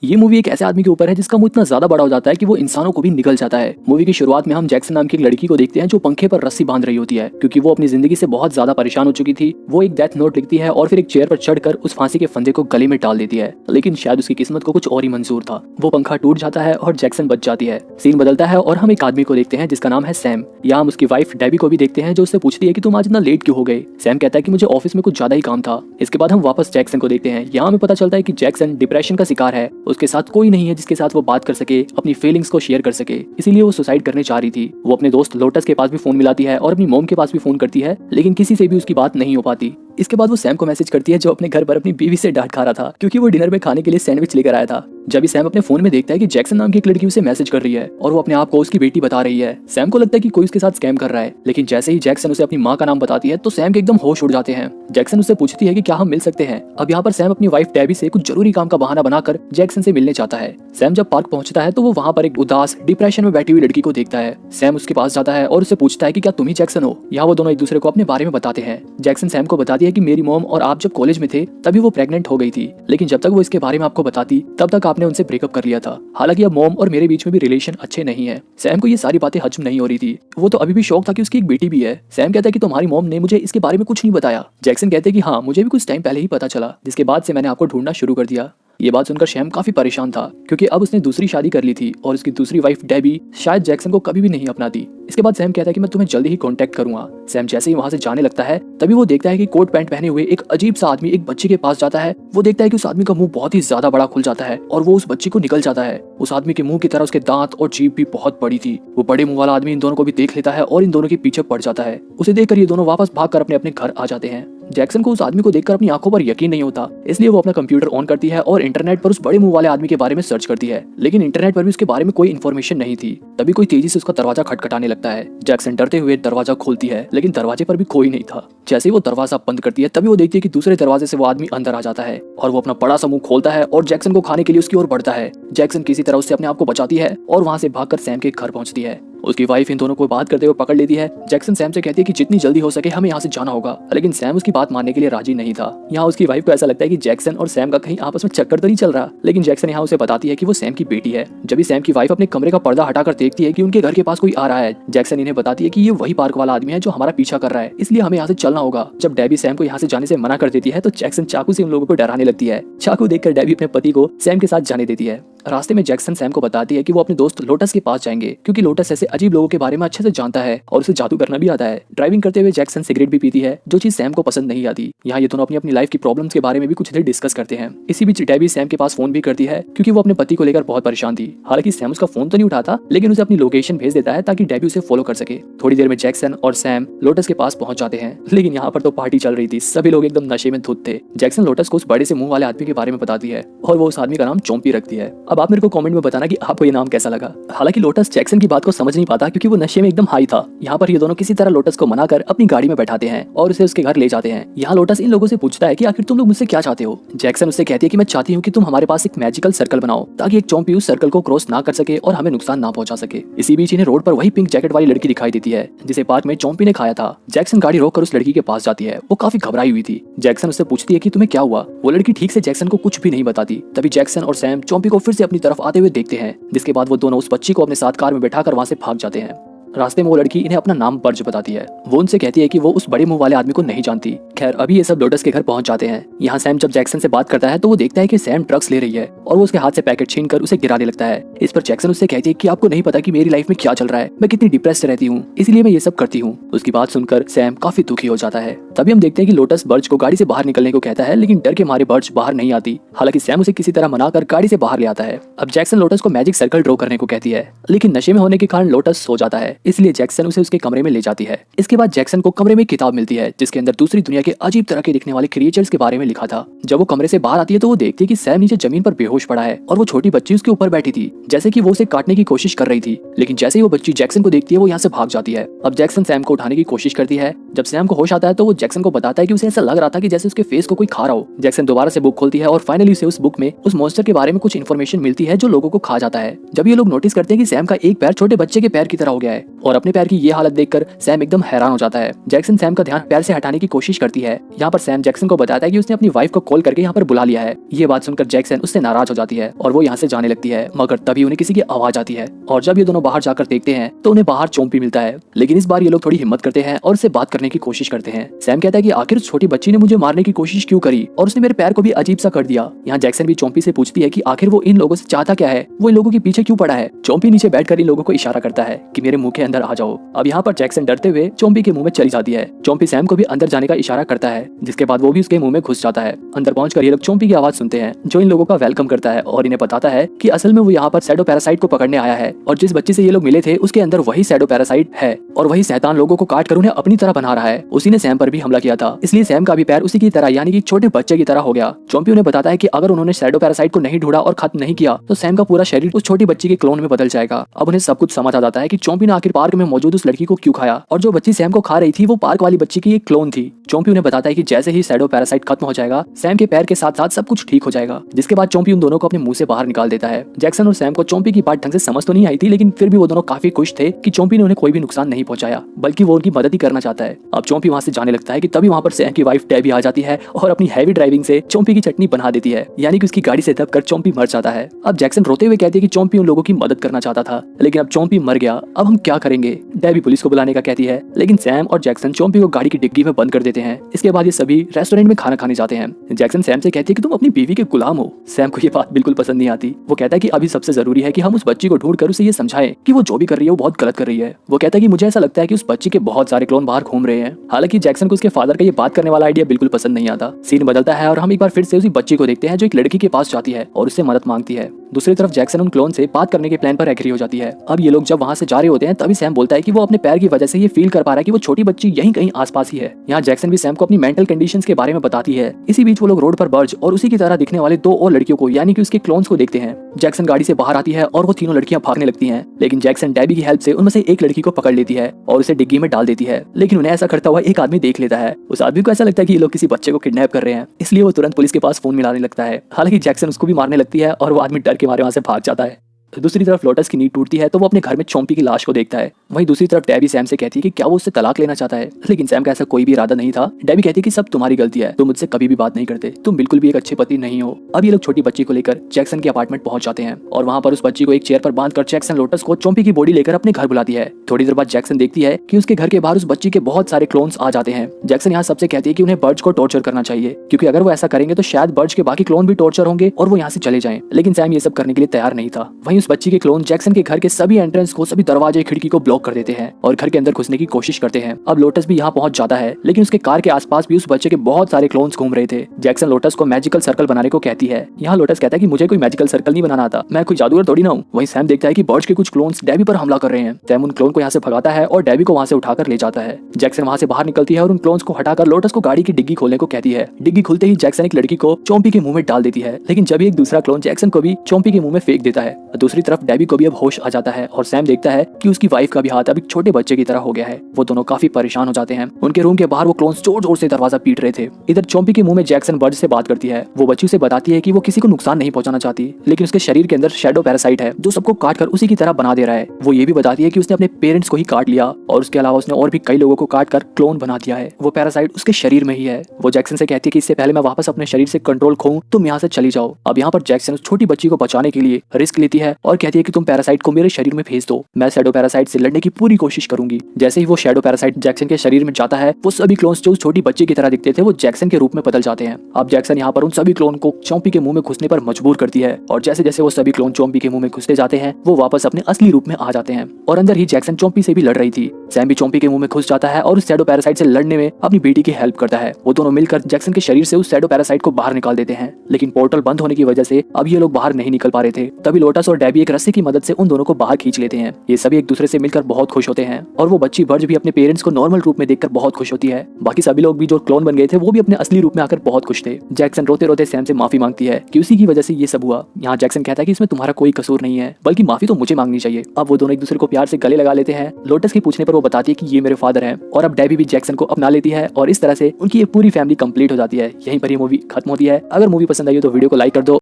ये मूवी एक ऐसे आदमी के ऊपर है जिसका मुंह इतना ज्यादा बड़ा हो जाता है कि वो इंसानों को भी निगल जाता है। मूवी की शुरुआत में हम जैक्सन नाम की एक लड़की को देखते हैं जो पंखे पर रस्सी बांध रही होती है क्योंकि वो अपनी जिंदगी से बहुत ज्यादा परेशान हो चुकी थी। वो एक डेथ नोट लिखती है और फिर एक चेयर पर चढ़कर उस फांसी के फंदे को गले में डाल देती है, लेकिन शायद उसकी किस्मत को कुछ और ही मंजूर था। वो पंखा टूट जाता है और जैक्सन बच जाती है। सीन बदलता है और हम एक आदमी को देखते हैं जिसका नाम है सैम। यहाँ हम उसकी वाइफ डेबी को भी देखते हैं जो उससे पूछती है कि तुम आज इतना लेट क्यों हो गए। सैम कहता है कि मुझे ऑफिस में कुछ ज्यादा ही काम था। इसके बाद हम वापस जैक्सन को देखते हैं। यहाँ हमें पता चलता है कि जैक्सन डिप्रेशन का शिकार है। उसके साथ कोई नहीं है जिसके साथ वो बात कर सके, अपनी फीलिंग्स को शेयर कर सके, इसीलिए वो सुसाइड करने चाह रही थी। वो अपने दोस्त लोटस के पास भी फोन मिलाती है और अपनी मॉम के पास भी फोन करती है, लेकिन किसी से भी उसकी बात नहीं हो पाती। इसके बाद वो सैम को मैसेज करती है जो अपने घर पर अपनी बीवी से डांट खा रहा था क्योंकि वो डिनर में खाने के लिए सैंडविच लेकर आया था। जब भी सैम अपने फोन में देखता है कि जैक्सन नाम की एक लड़की उसे मैसेज कर रही है और वो अपने आप को उसकी बेटी बता रही है, सैम को लगता है कि कोई उसके साथ स्कैम कर रहा है। लेकिन जैसे ही जैक्सन उसे अपनी माँ का नाम बताती है तो सैम के एकदम होश उड़ जाते हैं। जैक्सन उससे पूछती है कि क्या हम मिल सकते हैं। अब यहाँ पर सैम अपनी वाइफ डेबी से कुछ जरूरी काम का बहाना बनाकर जैक्सन से मिलने चाहता है। सैम जब पार्क पहुंचता है तो वो वहाँ पर एक उदास डिप्रेशन में बैठी हुई लड़की को देखता है। सैम उसके पास जाता है और उससे पूछता है कि क्या तुम ही जैक्सन हो। यहाँ वो दोनों एक दूसरे को अपने बारे में बताते हैं। जैक्सन सैम को बताती है कि मेरी मॉम और आप जब कॉलेज में थे तभी वो प्रेग्नेंट हो गई थी, लेकिन जब तक वो इसके बारे में आपको बताती तब तक आपने उनसे ब्रेकअप कर लिया था। हालांकि अब मॉम और मेरे बीच में भी रिलेशन अच्छे नहीं है। सैम को ये सारी बातें हजम नहीं हो रही थी। वो तो अभी भी शौक था कि उसकी एक बेटी भी है। सैम कहता है कि तुम्हारी मॉम ने मुझे इसके बारे में कुछ नहीं बताया। जैक्सन कहते हैं कि हाँ, मुझे भी कुछ टाइम पहले ही पता चला, जिसके बाद से मैंने आपको ढूंढना शुरू कर दिया। ये बात सुनकर सैम काफी परेशान था क्योंकि अब उसने दूसरी शादी कर ली थी और उसकी दूसरी वाइफ डेबी शायद जैक्सन को कभी भी नहीं अपनाती। इसके बाद सैम कहता है कि मैं तुम्हें जल्दी ही कांटेक्ट करूंगा। सैम जैसे ही वहां से जाने लगता है तभी वो देखता है कि कोट पैंट पहने हुए एक अजीब सा आदमी एक बच्ची के पास जाता है। वो देखता है कि उस आदमी का मुंह बहुत ही ज्यादा बड़ा खुल जाता है और वो उस बच्ची को निकल जाता है। उस आदमी के मुंह की तरह उसके दांत और जीभ भी बहुत बड़ी थी। वो बड़े मुंह वाला आदमी इन दोनों को भी देख लेता है और इन दोनों के पीछे पड़ जाता है। उसे देखकर ये दोनों वापस भागकर अपने अपने घर आ जाते हैं। जैक्सन को उस आदमी को देखकर अपनी आंखों पर यकीन नहीं होता, इसलिए वो अपना कंप्यूटर ऑन करती है और इंटरनेट पर उस बड़े मुंह वाले आदमी के बारे में सर्च करती है, लेकिन इंटरनेट पर भी उसके बारे में कोई इन्फॉर्मेशन नहीं थी। तभी कोई तेजी से उसका दरवाजा खटखटाने लगता है। जैक्सन डरते हुए दरवाजा खोलती है, लेकिन दरवाजे पर भी कोई नहीं था। जैसे ही वो दरवाजा बंद करती है तभी वो देखती है कि दूसरे दरवाजे से वो आदमी अंदर आ जाता है और वो अपना बड़ा सा मुंह खोलता है और जैक्सन को खाने के लिए उसकी ओर बढ़ता है। जैक्सन किसी तरह उससे अपने आप को बचाती है और वहां से भागकर सैम के घर पहुंचती है। उसकी वाइफ इन दोनों को बात करते हुए पकड़ लेती है। जैक्सन सैम से कहती है कि जितनी जल्दी हो सके हमें यहाँ से जाना होगा, लेकिन सैम उसकी बात मानने के लिए राजी नहीं था। यहाँ उसकी वाइफ को ऐसा लगता है कि जैक्सन और सैम का कहीं आपस में चक्कर तो नहीं चल रहा, लेकिन जैक्सन यहाँ उसे बताती है कि वो सैम की बेटी है। जब भी सैम की वाइफ अपने कमरे का पर्दा हटाकर देखती है कि उनके घर के पास कोई आ रहा है, जैक्सन इन्हें बताती है कि ये वही पार्क वाला आदमी है जो हमारा पीछा कर रहा है, इसलिए हमें यहाँ से चलना होगा। जब डेबी सैम को यहाँ से जाने से मना कर देती है तो जैक्सन चाकू से उन लोगों को डराने लगती है। चाकू देखकर डेबी अपने पति को सैम के साथ जाने देती है। रास्ते में जैक्सन सैम को बताती है कि वो अपने दोस्त लोटस के पास जाएंगे क्योंकि लोटस ऐसे अजीब लोगों के बारे में अच्छे से जानता है और उसे जादू करना भी आता है। ड्राइविंग करते हुए जैक्सन सिगरेट भी पीती है, जो चीज सैम को पसंद नहीं आती। यहाँ ये दोनों अपनी अपनी लाइफ की प्रॉब्लम्स के बारे में भी कुछ देर डिस्कस करते हैं। इसी बीच डेबी सैम के पास फोन भी करती है क्योंकि वो अपने पति को लेकर बहुत परेशान थी। हालांकि सैम उसका फोन तो नहीं उठाता, लेकिन उसे अपनी लोकेशन भेज देता है ताकि डेबी उसे फॉलो कर सके। थोड़ी देर में जैक्सन और सैम लोटस के पास पहुंच जाते हैं, लेकिन यहाँ पर तो पार्टी चल रही थी, सभी लोग एकदम नशे में धुत थे। जैक्सन लोटस को उस बड़े से मुंह वाले आदमी के बारे में बताती है और वो उस आदमी का नाम चोंपी रखती है। अब आप मेरे को कमेंट में बताना कि आपको ये नाम कैसा लगा। हालांकि लोटस जैक्सन की बात को समझ नहीं पाता क्योंकि वो नशे में एकदम हाई था। यहाँ पर ये दोनों किसी तरह लोटस को मनाकर अपनी गाड़ी में बैठाते हैं और उसे उसके घर ले जाते हैं। यहाँ लोटस इन लोगों से पूछता है कि आखिर तुम लोग मुझसे क्या चाहते हो। जैक्सन उससे कहती है कि मैं चाहती हूँ कि तुम हमारे पास एक मैजिकल सर्कल बनाओ ताकि एक चोंपी उस सर्कल को क्रॉस ना कर सके और हमें नुकसान ना पहुंचा सके। इसी बीच इन्हें रोड पर वही पिंक जैकेट वाली लड़की दिखाई देती है जिसे पार्क में चोंपी ने खाया था। जैक्सन गाड़ी रोककर उस लड़की के पास जाती है। वो काफी घबराई हुई थी। जैक्सन उससे पूछती है कि तुम्हें क्या हुआ। वो लड़की ठीक से जैक्सन को कुछ भी नहीं बताती। तभी जैक्सन और सैम चोंपी को फिर से अपनी तरफ आते हुए देखते हैं, जिसके बाद वो दोनों उस बच्ची को अपने साथ कार में बैठाकर वहां से भाग जाते हैं। रास्ते में वो लड़की इन्हें अपना नाम बर्ज बताती है। वो उनसे कहती है कि वो उस बड़े मुंह वाले आदमी को नहीं जानती। खैर अभी ये सब लोटस के घर पहुंच जाते हैं। यहाँ सैम जब जैक्सन से बात करता है तो वो देखता है कि सैम ड्रग्स ले रही है और वो उसके हाथ से पैकेट छीनकर उसे गिराने लगता है। इस पर जैक्सन उससे कहती है कि आपको नहीं पता कि मेरी लाइफ में क्या चल रहा है, मैं कितनी डिप्रेस्ड रहती हूँ, इसलिए मैं ये सब करती हूँ। उसकी बात सुनकर सैम काफी दुखी हो जाता है। तभी हम देखते हैं कि लोटस बर्ज को गाड़ी से बाहर निकलने को कहता है, लेकिन डर के मारे बर्ज बाहर नहीं आती। हालांकि सैम उसे किसी तरह मनाकर गाड़ी से बाहर ले आता है। अब जैक्सन लोटस को मैजिक सर्कल ड्रॉ करने को कहती है, लेकिन नशे में होने के कारण लोटस सो जाता है, इसलिए जैक्सन उसे उसके कमरे में ले जाती है। इसके बाद जैक्सन को कमरे में एक किताब मिलती है जिसके अंदर दूसरी दुनिया के अजीब तरह के दिखने वाले क्रिएचर्स के बारे में लिखा था। जब वो कमरे से बाहर आती है तो वो देखती है कि सैम नीचे जमीन पर बेहोश पड़ा है और वो छोटी बच्ची उसके ऊपर बैठी थी, जैसे कि वो उसे काटने की कोशिश कर रही थी। लेकिन जैसे ही वो बच्ची जैक्सन को देखती है वो यहाँ से भाग जाती है। अब जैक्सन सैम को उठाने की कोशिश करती है। जब सैम को होश आता है तो वो जैक्सन को बताता है कि उसे ऐसा लग रहा था कि जैसे उसके फेस को कोई खा रहा हो। जैक्सन दोबारा से बुक खोलती है और फाइनली उसे उस बुक में उस मॉन्स्टर के बारे में कुछ इन्फॉर्मेशन मिलती है जो लोगों को खा जाता है। जब ये लोग नोटिस करते हैं कि सैम का एक पैर छोटे बच्चे के पैर की तरह हो गया है और अपने पैर की ये हालत देखकर सैम एकदम हैरान हो जाता है। जैक्सन सैम का ध्यान पैर से हटाने की कोशिश करता करती है। यहाँ पर सैम जैक्सन को बताता है कि उसने अपनी वाइफ को कॉल करके यहाँ पर बुला लिया है। ये बात सुनकर जैक्सन उससे नाराज हो जाती है और वो यहाँ से जाने लगती है, मगर तभी उन्हें किसी की आवाज आती है और जब ये दोनों बाहर जाकर देखते हैं तो उन्हें बाहर चोम्पी मिलता है। लेकिन इस बार ये लोग थोड़ी हिम्मत करते हैं और उससे बात करने की कोशिश करते हैं। सैम कहता है कि आखिर उस छोटी बच्ची ने मुझे मारने की कोशिश क्यों करी और उसने मेरे पैर को भी अजीब सा कर दिया। यहाँ जैक्सन भी चोम्पी से पूछती है कि आखिर वो इन लोगों से चाहता क्या है, वो इन लोगों के पीछे क्यों पड़ा है। चोम्पी नीचे बैठकर इन लोगों को इशारा करता है कि मेरे मुंह के अंदर आ जाओ। अब यहाँ पर जैक्सन डरते हुए चोम्पी के मुंह में चली जाती है। चोम्पी सैम को भी अंदर जाने का इशारा करता है, जिसके बाद वो भी उसके मुंह में घुस जाता है। अंदर पहुंचकर ये लोग चोम्पी की आवाज सुनते हैं जो इन लोगों का वेलकम करता है और इन्हें बताता है कि असल में वो यहाँ पर शैडो पैरासाइट को पकड़ने आया है और जिस बच्चे से ये लोग मिले थे उसके अंदर वही शैडो पैरासाइट है और वही शैतान लोगों को काट कर उन्हें अपनी तरह बना रहा है। उसी ने सैम पर भी हमला किया था, इसलिए सैम का भी पैर उसी की तरह यानी कि छोटे बच्चे की तरह हो गया। चोम्पी उन्हें बताता है कि अगर उन्होंने शैडो पैरासाइट को नहीं ढूंढा और खत्म नहीं किया तो सैम का पूरा शरीर उस छोटी बच्ची के क्लोन में बदल जाएगा। अब उन्हें सब कुछ समझ आ जाता है कि चोम्पी ने आखिर पार्क में मौजूद उस लड़की को क्यों खाया और जो बच्ची सैम को खा रही थी वो पार्क वाली बच्ची की एक क्लोन थी। चोम्पी उन्हें बताता है कि जैसे ही शैडो पैरासाइट खत्म हो जाएगा सैम के पैर के साथ साथ सब कुछ ठीक हो जाएगा। जिसके बाद चोम्पी उन दोनों को अपने मुंह से बाहर निकाल देता है। जैक्सन और सैम को चोम्पी की बात ढंग से समझ तो नहीं आई थी, लेकिन फिर भी वो दोनों काफी खुश थे कि चोम्पी ने उन्हें कोई भी नुकसान नहीं पहुंचाया, बल्कि वो उनकी मदद ही करना चाहता है। अब चोम्पी वहां से जाने लगता है कि तभी वहां पर सैम की वाइफ डेबी आ जाती है और अपनी हैवी ड्राइविंग से चोम्पी की चटनी बना देती है, यानी कि उसकी गाड़ी से दबकर चोम्पी मर जाता है। अब जैक्सन रोते हुए कहती है कि चोम्पी उन लोगों की मदद करना चाहता था, लेकिन अब चोम्पी मर गया, अब हम क्या करेंगे। डेबी पुलिस को बुलाने का कहती है, लेकिन सैम और जैक्सन चोम्पी को गाड़ी की डिग्गी में बंद कर देते हैं। इसके बाद ये सभी रेस्टोरेंट में खाना खाने जाते हैं। जैक्सन सैम से कहती है कि तुम अपनी बीवी के गुलाम हो। सैम को ये बात बिल्कुल पसंद नहीं आती। वो कहता है कि अभी सबसे जरूरी है कि हम उस बच्ची को ढूंढकर उसे ये समझाएं कि वो जो भी कर रही है वो बहुत गलत कर रही है। वो कहता है कि मुझे ऐसा लगता है कि उस बच्ची के बहुत सारे क्लोन बाहर घूम रहे हैं। हालांकि जैक्सन को उसके फादर का ये बात करने वाला आइडिया बिल्कुल पसंद नहीं आता। सीन बदलता है और हम एक बार फिर से उसी बच्ची को देखते हैं जो एक लड़की के पास जाती है और उससे मदद मांगती है। दूसरी तरफ जैक्सन उन क्लोन से बात करने के प्लान पर एग्री हो जाती है। अब ये लोग जब वहां से जा रहे होते हैं तभी सैम बोलता है कि वो अपने पैर की वजह से ये फील कर पा रहा है कि वो छोटी बच्ची यहीं कहीं आसपास ही है। यहाँ जैक्सन भी सैम को अपनी मेंटल कंडीशंस के बारे में बताती है। इसी बीच वो लोग रोड पर बर्ज और उसी की तरह दिखने वाले दो और लड़कियों को यानी कि उसके क्लोन्स को देखते हैं। जैक्सन गाड़ी से बाहर आती है और वो तीनों लड़कियां भागने लगती हैं, लेकिन जैक्सन डेबी की हेल्प से उनमें से एक लड़की को पकड़ लेती है और उसे डिग्गी में डाल देती है। लेकिन उन्हें ऐसा करता हुआ एक आदमी देख लेता है। उस आदमी को ऐसा लगता है कि ये लोग किसी बच्चे को किडनैप कर रहे हैं, इसलिए वो तुरंत पुलिस के पास फोन मिलाने लगता है। हालांकि जैक्सन उसको भी मारने लगती है और वो आदमी डर के मारे वहां से भाग जाता है। दूसरी तरफ लोटस की नींद टूटती है तो वो अपने घर में चोम्पी की लाश को देखता है। वहीं दूसरी तरफ डेबी सैम से कहती है कि क्या वो उससे तलाक लेना चाहता है, लेकिन सैम का ऐसा कोई भी इरादा नहीं था। डेबी कहती है कि सब तुम्हारी गलती है, तुम मुझसे कभी भी बात नहीं करते, तुम बिल्कुल भी एक अच्छे पति नहीं हो। अब ये लोग छोटी बच्ची को लेकर जैक्सन के अपार्टमेंट पहुंच जाते हैं और वहां पर उस बच्ची को एक चेयर पर बांधकर जैक्सन लोटस को चोम्पी की बॉडी लेकर अपने घर बुलाती है। थोड़ी देर बाद जैक्सन देखती है कि उसके घर के बाहर उस बच्ची के बहुत सारे क्लोन्स आ जाते हैं। जैक्सन यहाँ सबसे कहती है कि उन्हें बर्ड्स को टॉर्चर करना चाहिए, क्योंकि अगर वो ऐसा करेंगे तो शायद बर्ड्स के बाकी क्लोन भी टॉर्चर होंगे और वो यहाँ से चले जाएं। लेकिन सैम ये सब करने के लिए तैयार नहीं था। वहीं उस बच्ची के क्लोन जैक्सन के घर के सभी एंट्रेंस को, सभी दरवाजे खिड़की को ब्लॉक कर देते हैं और घर के अंदर घुसने की कोशिश करते हैं। अब लोटस भी यहाँ पहुंच जाता है, लेकिन उसके कार के आसपास भी उस बच्चे के बहुत सारे क्लोन्स घूम रहे थे। जैक्सन लोटस को मैजिकल सर्कल बनाने को कहती है। यहाँ लोटस कहता है कि मुझे कोई मैजिकल सर्कल नहीं बनाना आता, मैं कोई जादूगर थोड़ी ना हूँ। वहीं सैम देखता है कि बर्ड्स के कुछ क्लोन्स डेबी पर हमला कर रहे हैं। सैम उन क्लोन को यहाँ से भगाता है और डेबी को वहाँ से उठाकर ले जाता है। जैक्सन वहाँ से बाहर निकलती है और उन क्लोन्स को हटाकर लोटस को गाड़ी की डिग्गी खोलने को कहती है। डिग्गी खुलते ही जैक्सन एक लड़की को चोम्पी के मुंह में डाल देती है, लेकिन जब एक दूसरा क्लोन जैक्सन को भी चोम्पी के मुंह में फेंक देता है। दूसरी तरफ डेबी को भी अब होश आ जाता है और सैम देखता है कि उसकी वाइफ का भी हाथ अब एक छोटे बच्चे की तरह हो गया है। वो दोनों काफी परेशान हो जाते हैं। उनके रूम के बाहर वो क्लोन्स जोर जोर से दरवाजा पीट रहे थे। इधर चोम्पी के मुंह में जैक्सन बर्ड से बात करती है। वो बच्ची से बताती है कि वो किसी को नुकसान नहीं पहुंचाना चाहती, लेकिन उसके शरीर के अंदर शैडो पैरासाइट है जो सबको काट कर उसी की तरह बना दे रहा है। वो ये भी बताती है कि उसने अपने पेरेंट्स को ही काट लिया और उसके अलावा उसने और भी कई लोगों को काट कर क्लोन बना दिया है। वो पैरासाइट उसके शरीर में ही है। वो जैक्सन से कहती है कि इससे पहले मैं वापस अपने शरीर से कंट्रोल खोऊं, तुम यहाँ से चली जाओ। अब यहाँ पर जैक्सन उस छोटी बच्ची को बचाने के लिए रिस्क लेती है और कहती है कि तुम पैरासाइट को मेरे शरीर में भेज दो, मैं शैडो पैरासाइट से लड़ने की पूरी कोशिश करूंगी। जैसे ही वो शैडो पैरासाइट जैक्सन के शरीर में जाता है, वो सभी क्लोन्स जो उस छोटी बच्ची की तरह दिखते थे वो जैक्सन के रूप में बदल जाते हैं। अब जैक्सन यहाँ पर उन सभी क्लोन को चोम्पी के मुंह में घुसने पर मजबूर करती है और जैसे जैसे वो सभी क्लोन चोम्पी के मुंह में घुसते जाते हैं वो वापस अपने असली रूप में आ जाते हैं। और अंदर ही जैक्सन चोम्पी से भी लड़ रही थी। सैम भी चोम्पी के मुंह में घुस जाता है और उस शैडो पैरासाइट से लड़ने में अपनी बेटी की हेल्प करता है। वो दोनों मिलकर जैक्सन के शरीर से उस शैडो पैरासाइट को बाहर निकाल देते हैं, लेकिन पोर्टल बंद होने की वजह से अब ये लोग बाहर नहीं निकल पा रहे थे। तभी लोटस और डेबी एक रस्सी की मदद से उन दोनों को बाहर खींच लेते हैं। ये सभी एक दूसरे से मिलकर बहुत खुश होते हैं और वो बच्ची बर्ज भी अपने पेरेंट्स को नॉर्मल रूप में देखकर बहुत खुश होती है। बाकी सभी लोग भी जो क्लोन बन गए थे वो भी अपने असली रूप में आकर बहुत खुश थे। जैक्सन रोते रोते सैम से माफी मांगती है कि उसी की वजह से ये सब हुआ। यहाँ जैक्सन कहता है कि इसमें तुम्हारा कोई कसूर नहीं है, बल्कि माफी तो मुझे मांगनी चाहिए। अब वो दोनों एक दूसरे को प्यार से गले लगा लेते हैं। लोटस के पूछने पर वो बताती है कि ये मेरे फादर हैं और अब डेबी भी जैक्सन को अपना लेती है और इस तरह से उनकी ये पूरी फैमिली कंप्लीट हो जाती है। यहीं पर ये मूवी खत्म होती है। अगर मूवी पसंद आई हो तो वीडियो को लाइक कर दो।